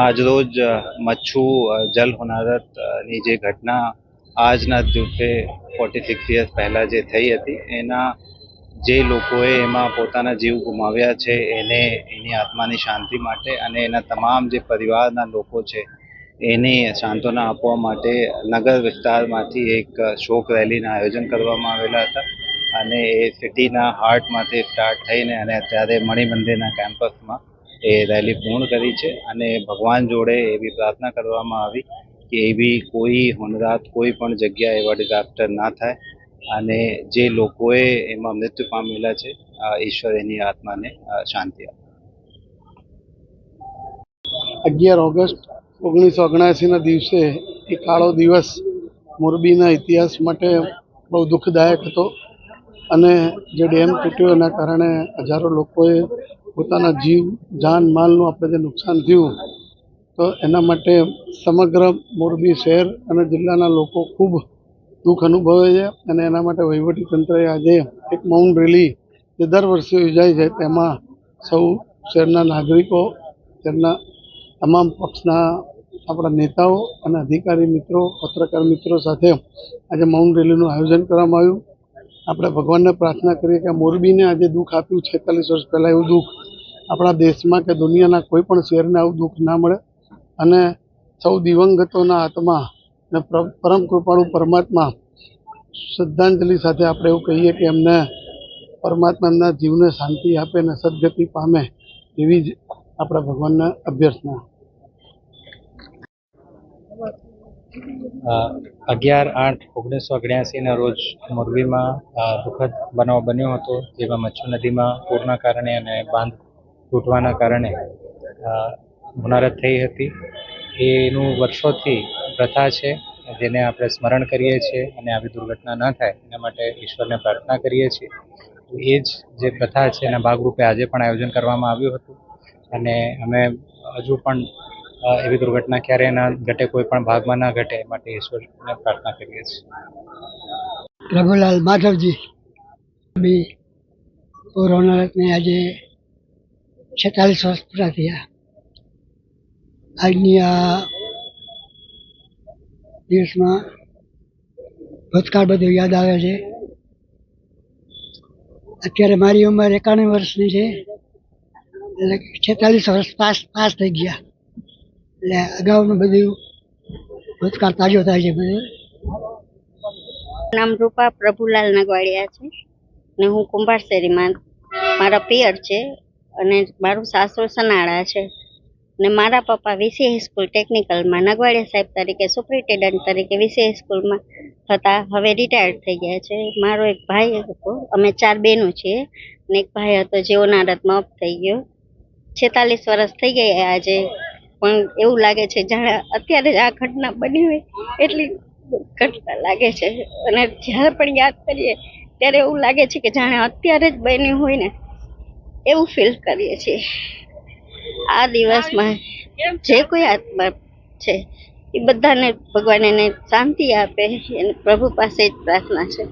આજરોજ મચ્છુ જલ હોનારતની જે ઘટના આજના દિવસે 46 યર્સ પહેલાં જે થઈ હતી એના જે લોકોએ એમાં પોતાના જીવ ગુમાવ્યા છે એને એની આત્માની શાંતિ માટે અને એના તમામ જે પરિવારના લોકો છે એને સાંત્વના આપવા માટે નગર વિસ્તારમાંથી એક શોક રેલીના આયોજન કરવામાં આવેલા હતા અને એ સિટીના હાર્ટમાંથી સ્ટાર્ટ થઈને અને અત્યારે મણિમંદિરના કેમ્પસમાં એ રેલી પૂર્ણ કરી છે અને ભગવાન જોડે એવી પ્રાર્થના કરવામાં આવી કે એવી કોઈ હોનરાત કોઈ પણ જગ્યાએ એવા ડિઝાસ્ટર ના થાય અને જે લોકોએ એમાં મૃત્યુ પામેલા છે ઈશ્વર એની આત્માને શાંતિ આપે। 11 ઓગસ્ટ 1979ના દિવસે એ કાળો દિવસ મોરબીના ઇતિહાસ માટે બહુ દુઃખદાયક હતો અને જે ડેમ તૂટ્યો એના કારણે હજારો લોકોએ પોતાના જીવ જાન માલનું આપણે જે નુકસાન થયું તો એના માટે સમગ્ર મોરબી શહેર અને જિલ્લાના લોકો ખૂબ દુઃખ અનુભવે છે અને એના માટે વહીવટીતંત્રએ આજે એક મૌન રેલી જે દર વર્ષે યોજાય છે તેમાં સૌ શહેરના નાગરિકો, શહેરના તમામ પક્ષના આપણા નેતાઓ અને અધિકારી મિત્રો, પત્રકાર મિત્રો સાથે આજે મૌન રેલીનું આયોજન કરવામાં આવ્યું। આપણે ભગવાનને પ્રાર્થના કરીએ કે મોરબીને આજે દુઃખ આપ્યું 46 વર્ષ પહેલાં એવું દુઃખ આપણા દેશમાં કે દુનિયાના કોઈ પણ શહેરને આવું દુઃખ ના મળે અને સૌ દિવંગતોના આત્મા અને પરમ કૃપાળુ પરમાત્મા શ્રદ્ધાંજલિ સાથે આપણે એવું કહીએ કે એમને પરમાત્મા એમના જીવને શાંતિ આપે અને સદગતિ પામે એવી જ આપણે ભગવાનને અભ્યર્થના। 11/8/1979ના રોજ મોરબીમાં દુઃખદ બનાવ બન્યો હતો, જેમાં મચ્છુ નદીમાં પૂરના કારણે અને બાંધ તૂટવાના કારણે હોનારત થઈ હતી। એનું વર્ષોથી પ્રથા છે જેને આપણે સ્મરણ કરીએ છીએ અને આવી દુર્ઘટના ન થાય એના માટે ઈશ્વરને પ્રાર્થના કરીએ છીએ। એ જ જે પ્રથા છે એના ભાગરૂપે આજે પણ આયોજન કરવામાં આવ્યું હતું અને અમે હજુ પણ એવી દુર્ઘટના ક્યારેય ના ઘટે, કોઈ પણ ભાગમાં ના ઘટે એ માટે ઈશ્વરને પ્રાર્થના કરીએ છીએ। પ્રભુલાલ માધવજી બી હોનારતને આજે 46 વર્ષ પૂરા થયા। આજની આ દિવસમાં ભૂતકાળ બધું યાદ આવે છે। અત્યારે મારી ઉંમર 91 વર્ષની છે, એટલે 46 વર્ષ પાસ થઈ ગયા, એટલે અગાઉનું બધું ભૂતકાળ તાજો થાય છે બધું। નામ રૂપા પ્રભુલાલ નગવાડિયા છે ને હું કુંભારશેરીમાં મારા પિયર છે અને મારું સાસુ સનાળા છે ને મારા પપ્પા વીસી હાઈસ્કૂલ ટેકનિકલમાં નગવાડિયા સાહેબ તરીકે સુપ્રિન્ટેન્ડન્ટ તરીકે વીસી હાઈસ્કૂલમાં હતા, હવે રિટાયર્ડ થઈ ગયા છે। મારો એક ભાઈ હતો, અમે 4 બહેનો છીએ ને એક ભાઈ હતો જે હોનારતમાં ઓફ થઈ ગયો। 46 વર્ષ થઈ ગયા આજે, પણ એવું લાગે છે જાણે અત્યારે જ આ ઘટના બની હોય એટલી ઘટના લાગે છે અને જ્યારે પણ યાદ કરીએ ત્યારે એવું લાગે છે કે જાણે અત્યારે જ બન્યું હોય ને એવું ફીલ કરીએ છીએ। આ દિવસમાં જે કોઈ આત્મા છે એ બધાને ભગવાન એને શાંતિ આપે, એને પ્રભુ પાસે જ પ્રાર્થના છે।